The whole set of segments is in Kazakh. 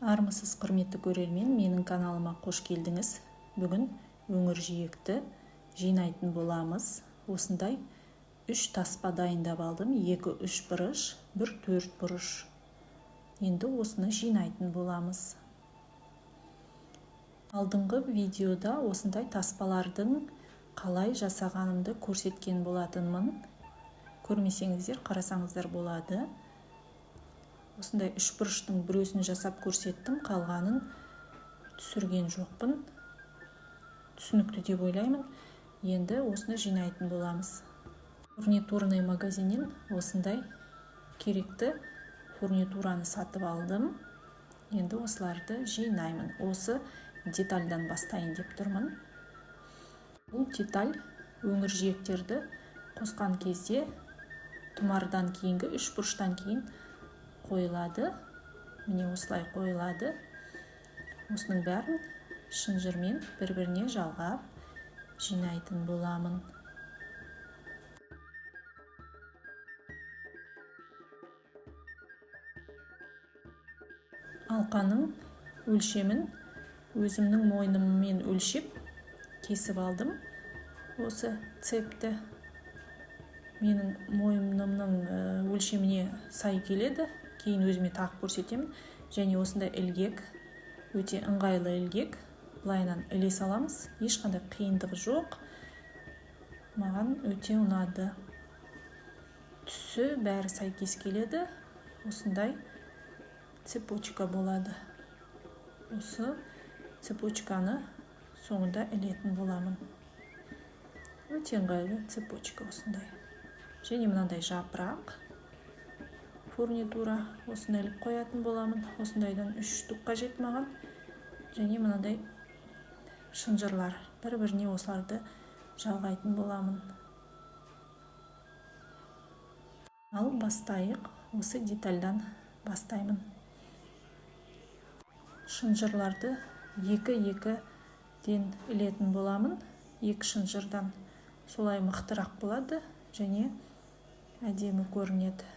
Армысыз құрметті көрермен, менің каналыма қош келдіңіз. Бүгін өңір жиекті жинайтын боламыз. Осындай 3 таспа дайындап алдым. 2-3 бұрыш, 1-4 бұрыш. Енді осыны жинайтын боламыз. Алдыңғы видеода осындай таспалардың қалай жасағанымды көрсеткен болатынмын. Көрмесеңіздер, қарасаңыздар болады. Осындай 3 бұрыштың біреусін жасап көрсеттім, қалғанын түсірген жоқпын. Түсінікті деп ойлаймын. Енді осыны жинайтын боламыз. Фурнитурный магазиннен осындай керекті фурнитураны сатып алдым. Енді осыларды жинаймын. Осы детальдан бастайын деп тұрмын. Бұл деталь өңір жиектерді қосқан кезде тұмардан кейінгі 3 бұрыштан кейін қойылады. Міне осылай қойылады. Осының бәрін шынжырмен бір-біріне жалғап жинайтын боламын. Алқаның өлшемін өзімнің мойныммен өлшеп кесіп алдым. Осы цепті менің мойнымның өлшеміне сай келеді. Кейін өзіме тағып көрсетемін. Және осындай ілгек, өте ыңғайлы ілгек. Былайынан іле саламыз. Ешқандай қиындығы жоқ. Маған өте ұнады. Түсі бәрі сәйкес келеді. Осындай цепочка болады. Осы цепочканы соңында ілетін боламын. Өте ыңғайлы цепочка осындай. Және мынандай жапырақ фурнитура, осыны іліп қоятын боламын. Осындайдан 3 штук қажет маған. Және мынандай шынжырлар, бір-біріне осыларды жалғайтын боламын. Ал бастайық. Осы детальдан бастаймын. Шынжырларды 2-2-ден ілетін боламын. 2 шынжырдан солай мықтырақ болады және әдемі көрінеді.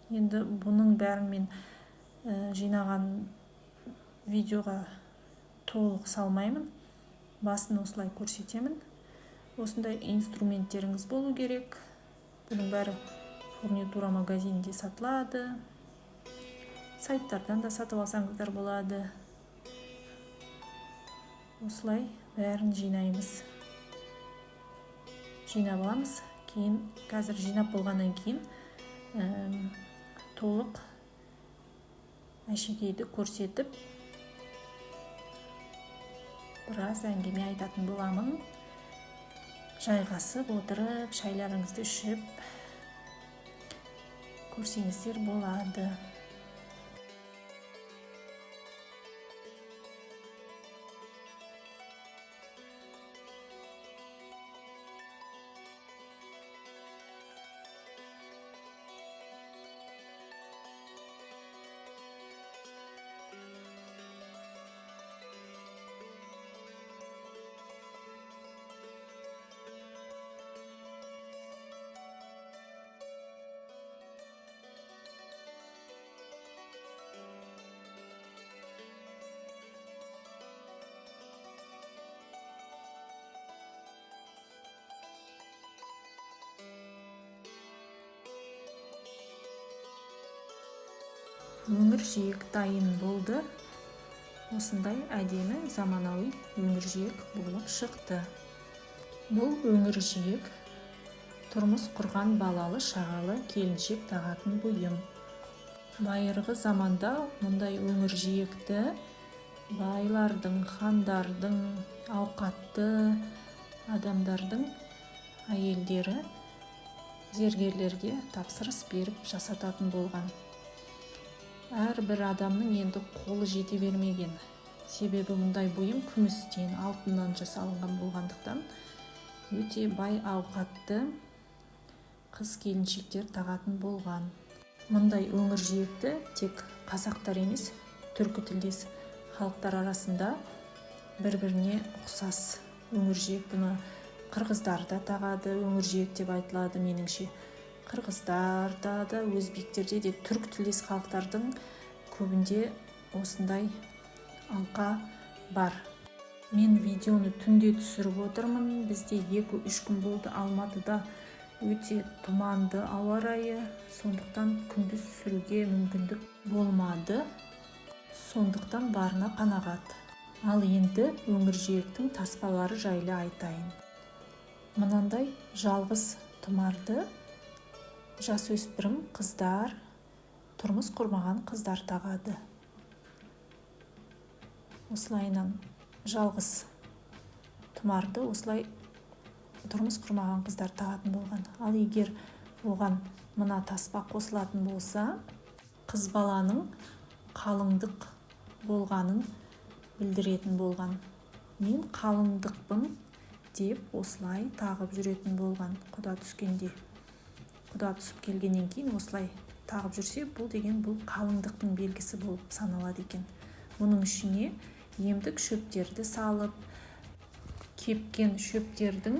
Енді бұның бәрін мен жинаған видеоға толық салмаймын. Басын осылай көрсетемін. Осындай инструменттеріңіз болу керек. Бұның бәрі фурнитура магазинінде сатылады. Сайттардан да сатып алсаңыздар болады. Осылай бәрін жинаймыз. Жинап аламыз. Кейін қазір жинап болғаннан кейін толық әшекейді көрсетіп біраз әңгіме айтатын боламын. Жайғасып отырып, шайларыңызды ішіп көрсеңіздер болады. Өңір жиек дайын болды. Осындай әдемі заманауи өңір жиек болып шықты. Бұл өңір жиек тұрмыс құрған балалы шағалы келіншек тағатын бұйым. Байырғы заманда мұндай өңір жиекті байлардың, хандардың, ауқатты адамдардың әйелдері зергерлерге тапсырыс беріп жасататын болған. Әрбір адамның енді қолы жете бермеген. Себебі мұндай бұйым күмістен, алтыннан жасалынған болғандықтан өте бай ауқатты қыз келіншектер тағатын болған. Мұндай өңір жиекті тек қазақтар емес, түркі тілдес халықтар арасында бір-біріне ұқсас өңір жиек. Бұны қырғыздар да тағады, өңір жиек деп айтылады меніңше. қырғыздарда да, өзбектерде де, түрк тілдес халықтардың көбінде осындай алқа бар. Мен видеоны түнде түсіріп отырмын. Бізде 2-3 күн болды Алматыда өте тұманды ауа райы, сондықтан күндіз түсіруге мүмкіндік болмады. Сондықтан барына қанағат. Ал енді өңіржиектің таспалары жайлы айтайын. Мынандай жалғыз тұмарды жасөспірім қыздар, тұрмыс құрмаған қыздар тағады. Осылайынан жалғыз тұмарды осылай тұрмыс құрмаған қыздар тағатын болған. Ал егер оған мына таспа қосылатын болса, қыз баланың қалыңдық болғанын білдіретін болған. Мен қалыңдықпын деп осылай тағып жүретін болған. Құда түскенде, құда түсіп келгеннен кейін осылай тағып жүрсе, бұл деген бұл қалыңдықтың белгісі болып саналады екен. Мұның ішіне емдік шөптерді салып, кепкен шөптердің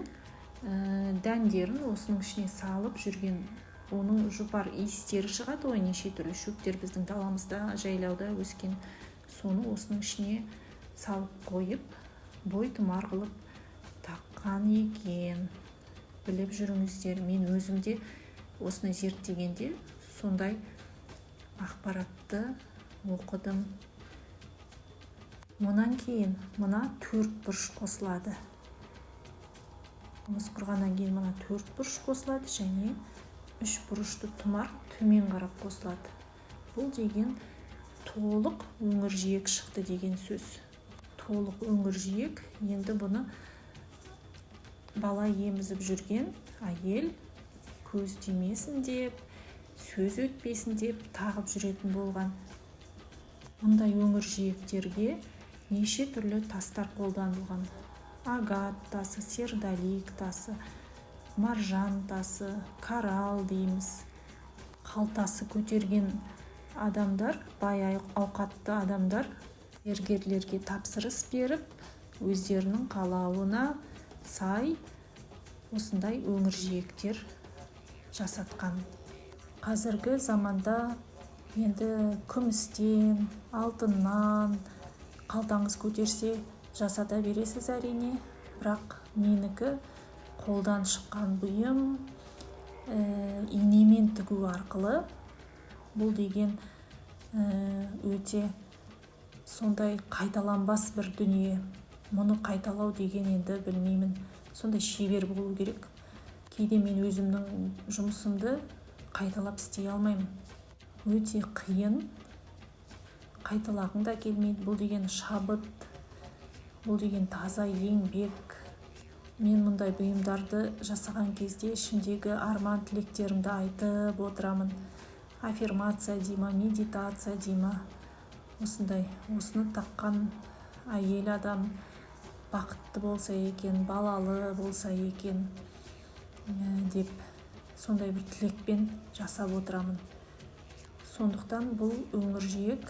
дәндерін осының ішіне салып жүрген, оның жұпар иістері шығады ғой, неше түрлі шөптер біздің даламызда, жайлауда өскен. Соны осының ішіне салып қойып, бой тұмар қылып таққан екен. Біліп жүріңіздер, мен өзімде осыны зерттегенде сондай ақпаратты оқыдым. Мұнан кейін мына 4 бұрыш қосылады. Тұрмыс құрғаннан кейін мына 4 бұрыш қосылады және 3 бұрышты тұмар төмен қарап қосылады. Бұл деген толық өңіржиек шықты деген сөз. Толық өңіржиек. Енді бұны бала емізіп жүрген әйел көз тимесін деп, сөз өтпесін деп тағып жүретін болған. Мұндай өңіржиектерге неше түрлі тастар қолданылған. Агат тасы, сердолик тасы, маржан тасы, коралл дейміз. Қалтасы көтерген адамдар, бай ауқатты адамдар дәрігерлерге тапсырыс беріп, өздерінің қалауына сай осындай өңіржиектер жасатқан. Қазіргі заманда енді күмістен, алтыннан қалтаңыз көтерсе жасата бересіз әрине, бірақ менікі қолдан шыққан бұйым, инемен тігу арқылы. Бұл деген өте сондай қайталанбас бір дүние. Мұны қайталау деген енді білмеймін, сондай шебер болу керек. Кейде мен өзімнің жұмысымды қайталап істей алмаймын. Өте қиын, қайталағың да келмейді. Бұл деген шабыт, бұл деген таза еңбек. Мен мұндай бұйымдарды жасаған кезде ішімдегі арман тілектерімді айтып отырамын. Аффирмация дейма, медитация дейма. Осындай, осыны таққан әйел адам бақытты болса екен, балалы болса екен деп сондай бір тілекпен жасап отырамын. Сондықтан бұл өңіржиек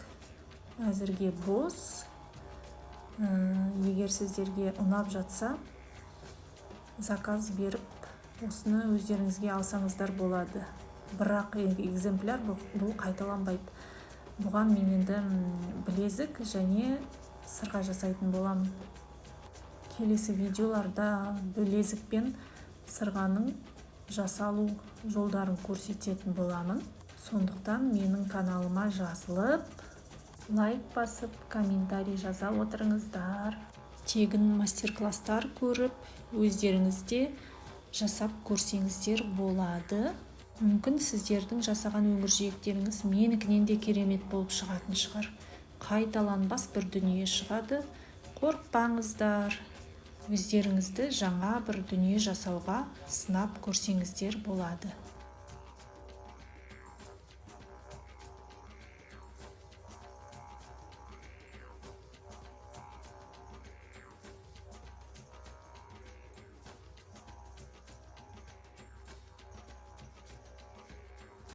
әзірге бос. Егер сіздерге ұнап жатса, заказ беріп, осыны өздеріңізге алсаңыздар болады. Бірақ экземпляр бұл қайталанбайды. Бұған мен енді білезік және сырға жасайтын боламын. Келесі видеоларда білезік пен сырғаның жасалу жолдарын көрсететін боламын. Сондықтан менің каналыма жазылып, лайк басып, комментарий жаза отырыңыздар. Тегін мастер-класстар көріп, өздеріңізде жасап көрсеңіздер болады. Мүмкін сіздердің жасаған өңіржиектеріңіз менікінен де керемет болып шығатын шығар. Қайталанбас бір дүние шығады. Қорықпаңыздар. Өздеріңізді жаңа бір дүние жасауға сынап көрсеңіздер болады.